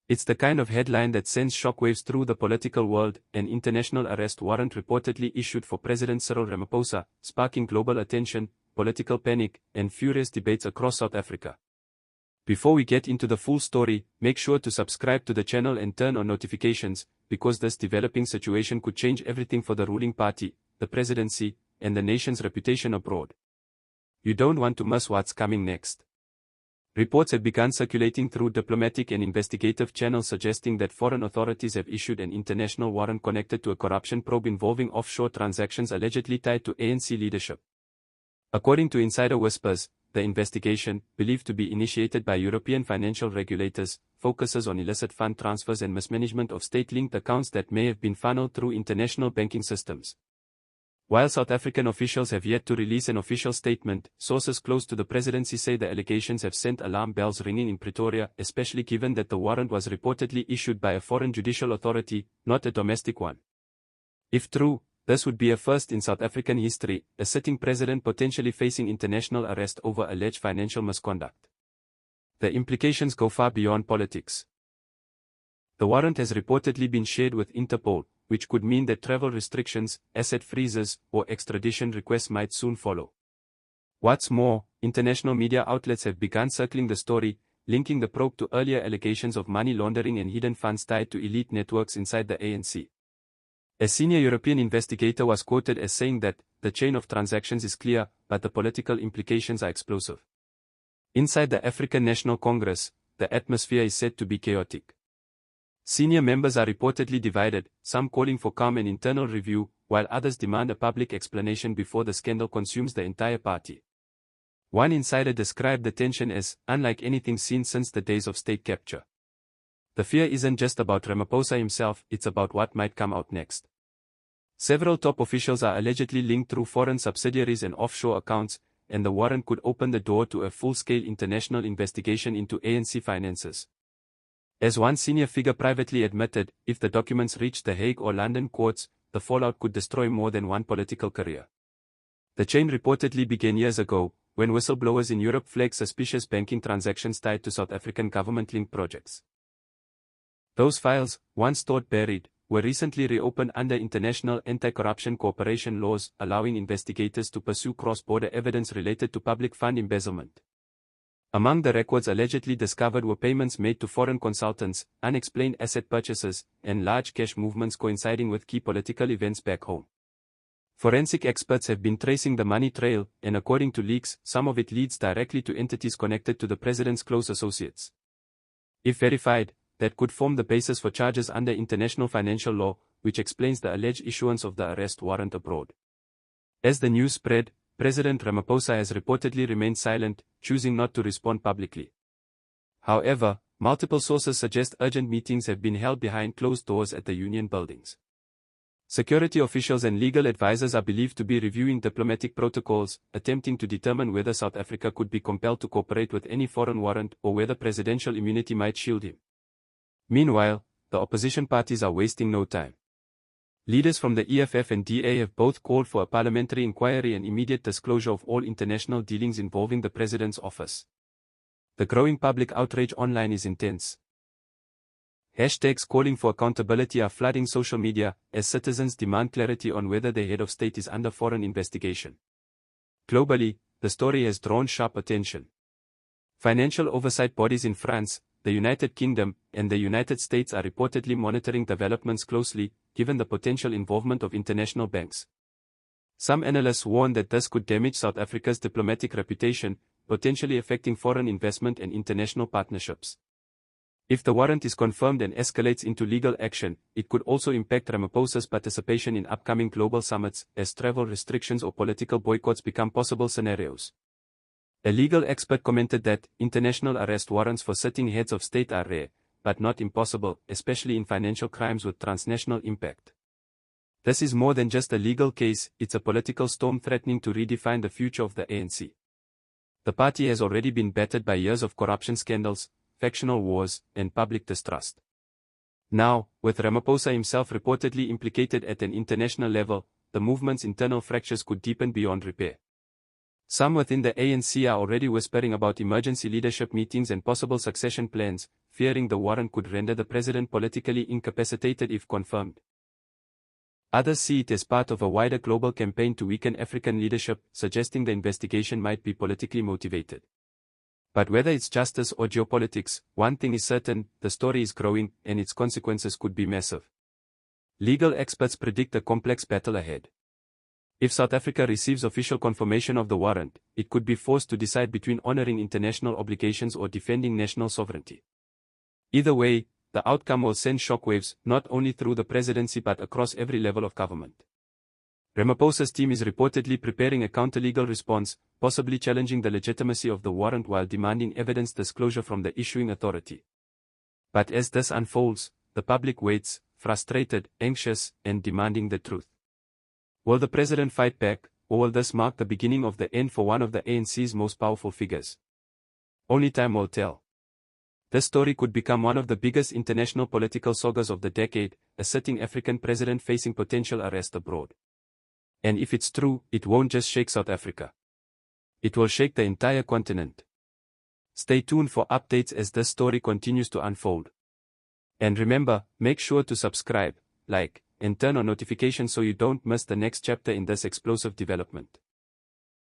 It's the kind of headline that sends shockwaves through the political world. An international arrest warrant reportedly issued for President Cyril Ramaphosa, sparking global attention, political panic, and furious debates across South Africa. Before we get into the full story, make sure to subscribe to the channel and turn on notifications, because this developing situation could change everything for the ruling party, the presidency, and the nation's reputation abroad. You don't want to miss what's coming next. Reports have begun circulating through diplomatic and investigative channels suggesting that foreign authorities have issued an international warrant connected to a corruption probe involving offshore transactions allegedly tied to ANC leadership. According to insider whispers, the investigation, believed to be initiated by European financial regulators, focuses on illicit fund transfers and mismanagement of state-linked accounts that may have been funneled through international banking systems. While South African officials have yet to release an official statement, sources close to the presidency say the allegations have sent alarm bells ringing in Pretoria, especially given that the warrant was reportedly issued by a foreign judicial authority, not a domestic one. If true, this would be a first in South African history, a sitting president potentially facing international arrest over alleged financial misconduct. The implications go far beyond politics. The warrant has reportedly been shared with Interpol, which could mean that travel restrictions, asset freezes, or extradition requests might soon follow. What's more, international media outlets have begun circling the story, linking the probe to earlier allegations of money laundering and hidden funds tied to elite networks inside the ANC. A senior European investigator was quoted as saying that, the chain of transactions is clear, but the political implications are explosive. Inside the African National Congress, the atmosphere is said to be chaotic. Senior members are reportedly divided, some calling for calm and internal review, while others demand a public explanation before the scandal consumes the entire party. One insider described the tension as unlike anything seen since the days of state capture. The fear isn't just about Ramaphosa himself, it's about what might come out next. Several top officials are allegedly linked through foreign subsidiaries and offshore accounts, and the warrant could open the door to a full-scale international investigation into ANC finances. As one senior figure privately admitted, if the documents reach the Hague or London courts, the fallout could destroy more than one political career. The chain reportedly began years ago, when whistleblowers in Europe flagged suspicious banking transactions tied to South African government-linked projects. Those files, once thought buried, were recently reopened under international anti-corruption cooperation laws, allowing investigators to pursue cross-border evidence related to public fund embezzlement. Among the records allegedly discovered were payments made to foreign consultants, unexplained asset purchases, and large cash movements coinciding with key political events back home. Forensic experts have been tracing the money trail, and according to leaks, some of it leads directly to entities connected to the president's close associates. If verified, that could form the basis for charges under international financial law, which explains the alleged issuance of the arrest warrant abroad. As the news spread, President Ramaphosa has reportedly remained silent, choosing not to respond publicly. However, multiple sources suggest urgent meetings have been held behind closed doors at the union buildings. Security officials and legal advisors are believed to be reviewing diplomatic protocols, attempting to determine whether South Africa could be compelled to cooperate with any foreign warrant or whether presidential immunity might shield him. Meanwhile, the opposition parties are wasting no time. Leaders from the EFF and DA have both called for a parliamentary inquiry and immediate disclosure of all international dealings involving the president's office. The growing public outrage online is intense. Hashtags calling for accountability are flooding social media, as citizens demand clarity on whether the head of state is under foreign investigation. Globally, the story has drawn sharp attention. Financial oversight bodies in France, the United Kingdom, and the United States are reportedly monitoring developments closely, given the potential involvement of international banks. Some analysts warn that this could damage South Africa's diplomatic reputation, potentially affecting foreign investment and international partnerships. If the warrant is confirmed and escalates into legal action, it could also impact Ramaphosa's participation in upcoming global summits, as travel restrictions or political boycotts become possible scenarios. A legal expert commented that international arrest warrants for sitting heads of state are rare, but not impossible, especially in financial crimes with transnational impact. This is more than just a legal case, it's a political storm threatening to redefine the future of the ANC. The party has already been battered by years of corruption scandals, factional wars, and public distrust. Now, with Ramaphosa himself reportedly implicated at an international level, the movement's internal fractures could deepen beyond repair. Some within the ANC are already whispering about emergency leadership meetings and possible succession plans, fearing the warrant could render the president politically incapacitated if confirmed. Others see it as part of a wider global campaign to weaken African leadership, suggesting the investigation might be politically motivated. But whether it's justice or geopolitics, one thing is certain: the story is growing, and its consequences could be massive. Legal experts predict a complex battle ahead. If South Africa receives official confirmation of the warrant, it could be forced to decide between honoring international obligations or defending national sovereignty. Either way, the outcome will send shockwaves not only through the presidency but across every level of government. Ramaphosa's team is reportedly preparing a counter-legal response, possibly challenging the legitimacy of the warrant while demanding evidence disclosure from the issuing authority. But as this unfolds, the public waits, frustrated, anxious, and demanding the truth. Will the president fight back, or will this mark the beginning of the end for one of the ANC's most powerful figures? Only time will tell. This story could become one of the biggest international political sagas of the decade, a sitting African president facing potential arrest abroad. And if it's true, it won't just shake South Africa. It will shake the entire continent. Stay tuned for updates as this story continues to unfold. And remember, make sure to subscribe, like, and turn on notifications so you don't miss the next chapter in this explosive development.